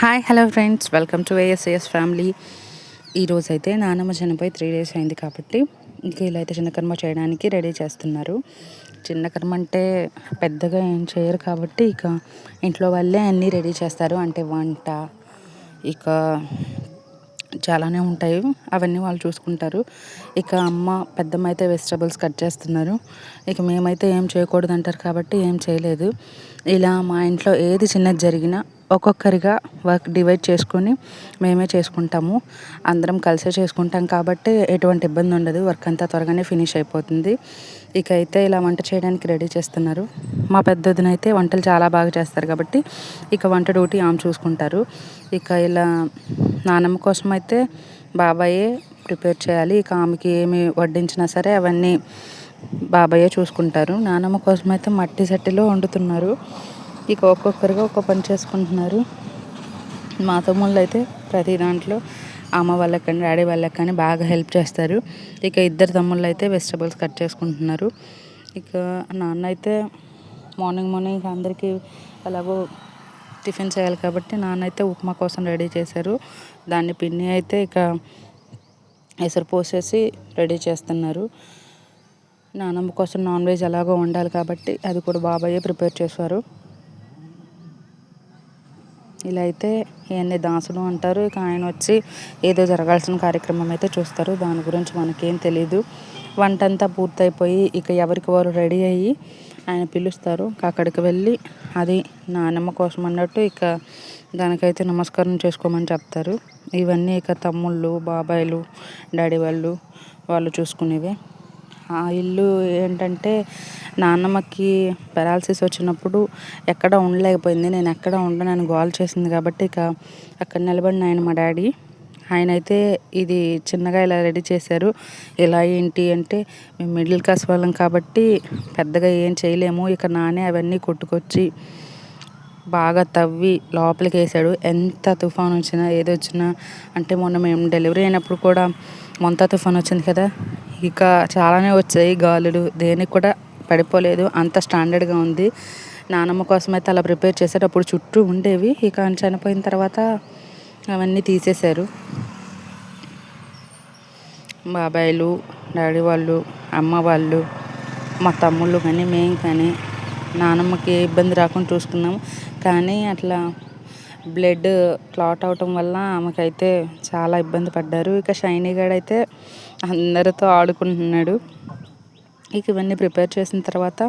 Hi hello friends, welcome to ASAS family. ఈరోజైతే నానమ్మ చనిపోయి 3 days అయింది కాబట్టి ఇంకా ఇలా అయితే చిన్న కర్మ చేయడానికి రెడీ చేస్తున్నారు. చిన్న కర్మ అంటే పెద్దగా ఏం చేయరు కాబట్టి ఇక ఇంట్లో వాళ్ళే అన్నీ రెడీ చేస్తారు. అంటే వంట ఇక చాలానే ఉంటాయి, అవన్నీ వాళ్ళు చూసుకుంటారు. ఇక అమ్మ పెద్దమ్మ అయితే వెజిటబుల్స్ కట్ చేస్తున్నారు. ఇక మేమైతే ఏం చేయకూడదు అంటారు కాబట్టి ఏం చేయలేదు. ఇలా మా ఇంట్లో ఏది చిన్నది జరిగినా ఒక్కొక్కరిగా వర్క్ డివైడ్ చేసుకొని మేమే చేసుకుంటాము. అందరం కలిసే చేసుకుంటాం కాబట్టి ఎటువంటి ఇబ్బంది ఉండదు. వర్క్ అంతా త్వరగానే ఫినిష్ అయిపోతుంది. ఇక అయితే ఇలా వంట చేయడానికి రెడీ చేస్తున్నారు. మా పెద్దదినైతే వంటలు చాలా బాగా చేస్తారు కాబట్టి ఇక వంట డ్యూటీ ఆమె చూసుకుంటారు. ఇక ఇలా నానమ్మ కోసం అయితే బాబాయే ప్రిపేర్ చేయాలి. ఇక ఆమెకి ఏమి వడ్డించినా సరే అవన్నీ బాబాయే చూసుకుంటారు. నానమ్మ కోసం అయితే మట్టి సట్టిలో వండుతున్నారు. ఇక ఒక్కొక్కరుగా ఒక్కొక్క పని చేసుకుంటున్నారు. మా తమ్ముళ్ళు అయితే ప్రతి దాంట్లో అమ్మ వాళ్ళకి కానీ డాడీ వాళ్ళకి కానీ బాగా హెల్ప్ చేస్తారు. ఇక ఇద్దరు తమ్ముళ్ళు అయితే వెజిటబుల్స్ కట్ చేసుకుంటున్నారు. ఇక నాన్న అయితే మార్నింగ్ అందరికీ అలాగో టిఫిన్ చేయాలి కాబట్టి నాన్న అయితే ఉప్మా కోసం రెడీ చేశారు. దాన్ని పిన్ని అయితే ఇక ఎసరు పోసేసి రెడీ చేస్తున్నారు. నానమ్మ కోసం నాన్ వెజ్ ఎలాగో వండాలి కాబట్టి అది కూడా బాబాయే ప్రిపేర్ చేశారు. ఇలా అయితే ఇవన్నీ దాసులు అంటారు. ఇక ఆయన వచ్చి ఏదో జరగాల్సిన కార్యక్రమం అయితే చూస్తారు. దాని గురించి మనకేం తెలీదు. వంట అంతా పూర్తయిపోయి ఇక ఎవరికి వారు రెడీ అయ్యి ఆయన పిలుస్తారు. అక్కడికి వెళ్ళి అది నానమ్మ కోసం అన్నట్టు ఇక దానికైతే నమస్కారం చేసుకోమని చెప్తారు. ఇవన్నీ ఇక తమ్ముళ్ళు, బాబాయిలు, డాడీ వాళ్ళు చూసుకునేవే. ఆ ఇల్లు ఏంటంటే నాన్నమ్మకి పెరాలసిస్ వచ్చినప్పుడు ఎక్కడ ఉండలేకపోయింది. నేను ఎక్కడ ఉండనని గోల చేసింది కాబట్టి ఇక అక్కడ నిలబడిన ఆయన మా డాడీ. ఆయన అయితే ఇది చిన్నగా ఇలా రెడీ చేశారు. ఇలా ఏంటి అంటే మేము మిడిల్ క్లాస్ వాళ్ళం కాబట్టి పెద్దగా ఏం చేయలేము. ఇక నానే అవన్నీ కొట్టుకొచ్చి బాగా తవ్వి లోపలికి వేసాడు. ఎంత తుఫాన్ వచ్చినా ఏదొచ్చినా అంటే మొన్న మేము డెలివరీ అయినప్పుడు కూడా మొంతా తుఫాన్ వచ్చింది కదా, ఇక చాలానే వచ్చాయి గాలులు. దేనికి కూడా పడిపోలేదు, అంత స్టాండర్డ్గా ఉంది. నానమ్మ కోసం అయితే అలా ప్రిపేర్ చేశారు. అప్పుడు చుట్టూ ఉండేవి, ఇక చనిపోయిన తర్వాత అవన్నీ తీసేశారు. బాబాయిలు, డాడీ వాళ్ళు, అమ్మ వాళ్ళు, మా తమ్ముళ్ళు కానీ మేము కానీ నానమ్మకి ఏ ఇబ్బంది రాకుండా చూసుకున్నాము. కానీ అట్లా బ్లడ్ క్లాట్ అవటం వల్ల ఆమెకైతే చాలా ఇబ్బంది పడ్డారు. ఇక షైనీ గాడైతే అందరితో ఆడుకుంటున్నాడు. ఇక ఇవన్నీ ప్రిపేర్ చేసిన తర్వాత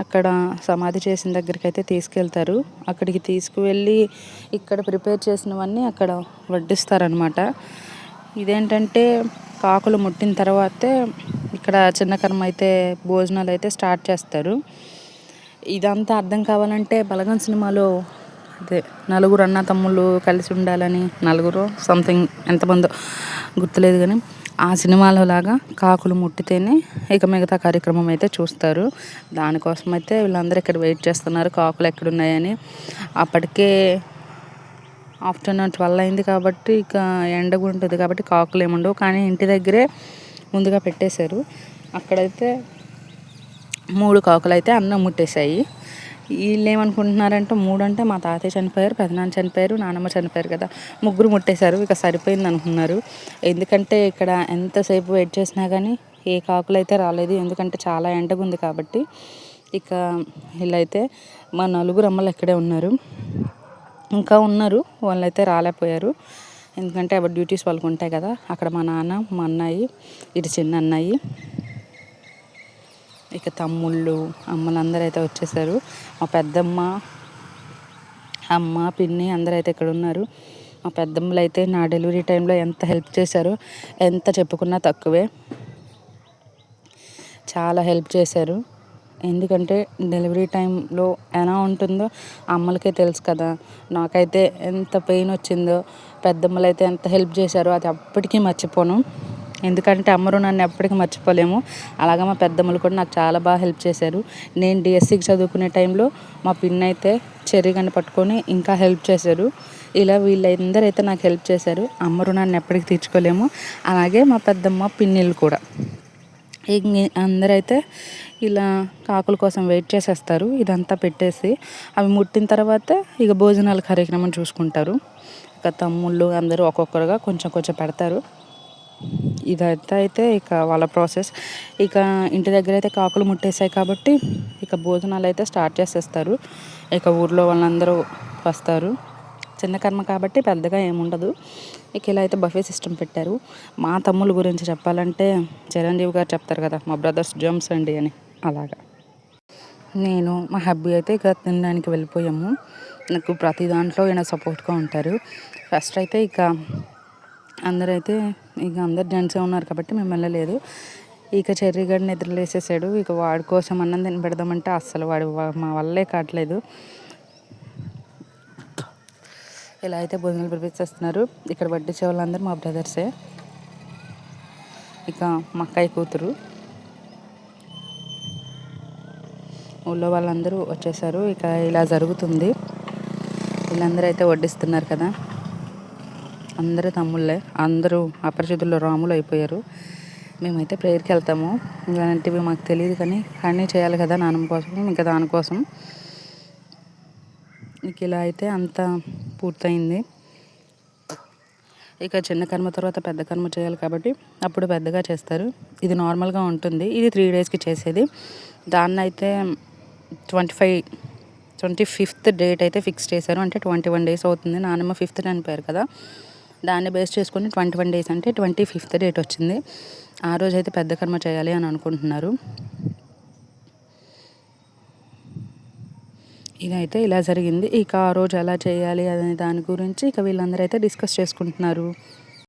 అక్కడ సమాధి చేసిన దగ్గరికి అయితే తీసుకెళ్తారు. అక్కడికి తీసుకువెళ్ళి ఇక్కడ ప్రిపేర్ చేసినవన్నీ అక్కడ వడ్డిస్తారనమాట. ఇదేంటంటే కాకులు ముట్టిన తర్వాతే ఇక్కడ చిన్న కర్మ అయితే భోజనాలు అయితే స్టార్ట్ చేస్తారు. ఇదంతా అర్థం కావాలంటే బలగం సినిమాలో అదే నలుగురు అన్న తమ్ముళ్ళు కలిసి ఉండాలని, నలుగురు సంథింగ్ ఎంతమందో గుర్తులేదు కానీ ఆ సినిమాలో లాగా కాకులు ముట్టితేనే ఇక మిగతా కార్యక్రమం అయితే చూస్తారు. దానికోసం అయితే వీళ్ళందరూ ఇక్కడ వెయిట్ చేస్తున్నారు కాకులు ఎక్కడున్నాయని. అప్పటికే ఆఫ్టర్నూన్ 12 అయింది కాబట్టి ఇక ఎండగా ఉంటుంది కాబట్టి కాకులు ఏముండవు. కానీ ఇంటి దగ్గరే ముందుగా పెట్టేశారు. అక్కడైతే 3 కాకులు అయితే అన్నం ముట్టేశాయి. వీళ్ళు ఏమనుకుంటున్నారంటే 3 అంటే మా తాతయ్య చనిపోయారు, పెదనాన్న చనిపోయారు, నానమ్మ చనిపోయారు కదా, 3 ముట్టేశారు, ఇక సరిపోయింది అనుకున్నారు. ఎందుకంటే ఇక్కడ ఎంతసేపు వెయిట్ చేసినా కానీ ఏ కాకులు అయితే రాలేదు. ఎందుకంటే చాలా ఎండగా ఉంది కాబట్టి. ఇక వీళ్ళైతే మా 4 అమ్మలు ఇక్కడే ఉన్నారు, ఇంకా ఉన్నారు, వాళ్ళైతే రాలేకపోయారు. ఎందుకంటే ఎవరి డ్యూటీస్ వాళ్ళకు ఉంటాయి కదా. అక్కడ మా నాన్న, మా అన్నయ్య, ఇటు చిన్న అన్నయ్య, ఇక తమ్ముళ్ళు, అమ్మలందరూ అయితే వచ్చేసారు. మా పెద్దమ్మ, అమ్మ, పిన్ని అందరూ అయితే ఇక్కడ ఉన్నారు. మా పెద్దమ్మలు అయితే నా డెలివరీ టైంలో ఎంత హెల్ప్ చేశారో ఎంత చెప్పుకున్నా తక్కువే. చాలా హెల్ప్ చేశారు. ఎందుకంటే డెలివరీ టైంలో ఎలా ఉంటుందో అమ్మలకే తెలుసు కదా. నాకైతే ఎంత పెయిన్ వచ్చిందో, పెద్దమ్మలు అయితే ఎంత హెల్ప్ చేశారో అది అప్పటికీ మర్చిపోను. ఎందుకంటే అమ్మరు నన్ను ఎప్పటికీ మర్చిపోలేము. అలాగే మా పెద్దమ్మలు కూడా నాకు చాలా బాగా హెల్ప్ చేశారు. నేను డిఎస్సికి చదువుకునే టైంలో మా పిన్ని అయితే చెర్రీగన్ని పట్టుకొని ఇంకా హెల్ప్ చేశారు. ఇలా వీళ్ళందరూ అయితే నాకు హెల్ప్ చేశారు. అమ్మ రుణాన్ని ఎప్పటికీ తీర్చుకోలేము. అలాగే మా పెద్దమ్మ, పిన్నిలు కూడా అందరైతే ఇలా కాకుల కోసం వెయిట్ చేసేస్తారు. ఇదంతా పెట్టేసి అవి ముట్టిన తర్వాత ఇక భోజనాల కార్యక్రమం చూసుకుంటారు. ఇక తమ్ముళ్ళు అందరూ ఒక్కొక్కరుగా కొంచెం కొంచెం పెడతారు. ఇదంతా అయితే ఇక వాళ్ళ ప్రాసెస్. ఇక ఇంటి దగ్గర అయితే కాకులు ముట్టేసాయి కాబట్టి ఇక భోజనాలు అయితే స్టార్ట్ చేసేస్తారు. ఇక ఊర్లో వాళ్ళందరూ వస్తారు. చిన్న కర్మ కాబట్టి పెద్దగా ఏముండదు. ఇక ఇలా అయితే బఫే సిస్టమ్ పెట్టారు. మా తమ్ముళ్ళ గురించి చెప్పాలంటే చిరంజీవి గారు చెప్తారు కదా, మా బ్రదర్స్ జమ్స్ అండి అని, అలాగా. నేను మా హబ్బీ అయితే ఇక తినడానికి వెళ్ళిపోయాము. నాకు ప్రతి దాంట్లో ఈయన సపోర్ట్గా ఉంటారు. ఫస్ట్ అయితే ఇక అందరైతే అందరు జెంట్సే ఉన్నారు కాబట్టి మేము వెళ్ళలేదు. ఇక చెర్రీగాడు నిద్రలేసేసాడు. ఇక వాడి కోసం అన్నం తిని పెడదామంటే అస్సలు మా వల్లే కావట్లేదు. ఇలా అయితే భోజనాలు ప్రిపేర్ ఇక్కడ వడ్డించే వాళ్ళందరూ మా బ్రదర్సే. ఇక మా అక్కయ్య కూతురు, ఊళ్ళో వాళ్ళందరూ వచ్చేసారు. ఇక ఇలా జరుగుతుంది. వీళ్ళందరూ అయితే వడ్డిస్తున్నారు కదా, అందరూ తమ్ముళ్ళే, అందరూ అపరిచితుల్లో రాములు అయిపోయారు. మేమైతే ప్రేయర్కి వెళ్తాము. ఇలాంటివి మాకు తెలియదు కానీ చేయాలి కదా నాన్నమ్మ కోసం, ఇంకా దానికోసం. ఇక ఇలా అయితే అంతా పూర్తయింది. ఇక చిన్న కర్మ తర్వాత పెద్ద కర్మ చేయాలి కాబట్టి అప్పుడు పెద్దగా చేస్తారు. ఇది నార్మల్గా ఉంటుంది. ఇది 3 డేస్కి చేసేది. దాన్ని అయితే 25th డేట్ అయితే ఫిక్స్ చేశారు. అంటే 21 డేస్ అవుతుంది. నాన్నమ్మ 5th చనిపోయారు కదా, దాన్ని బేస్ చేసుకొని 21 డేస్ అంటే 25th డేట్ వచ్చింది. ఆ రోజు అయితే పెద్ద కర్మ చేయాలి అని అనుకుంటున్నారు. ఇదైతే ఇలా జరిగింది. ఇక ఆ రోజు ఎలా చేయాలి అనే దాని గురించి ఇక వీళ్ళందరూ అయితే డిస్కస్ చేసుకుంటున్నారు.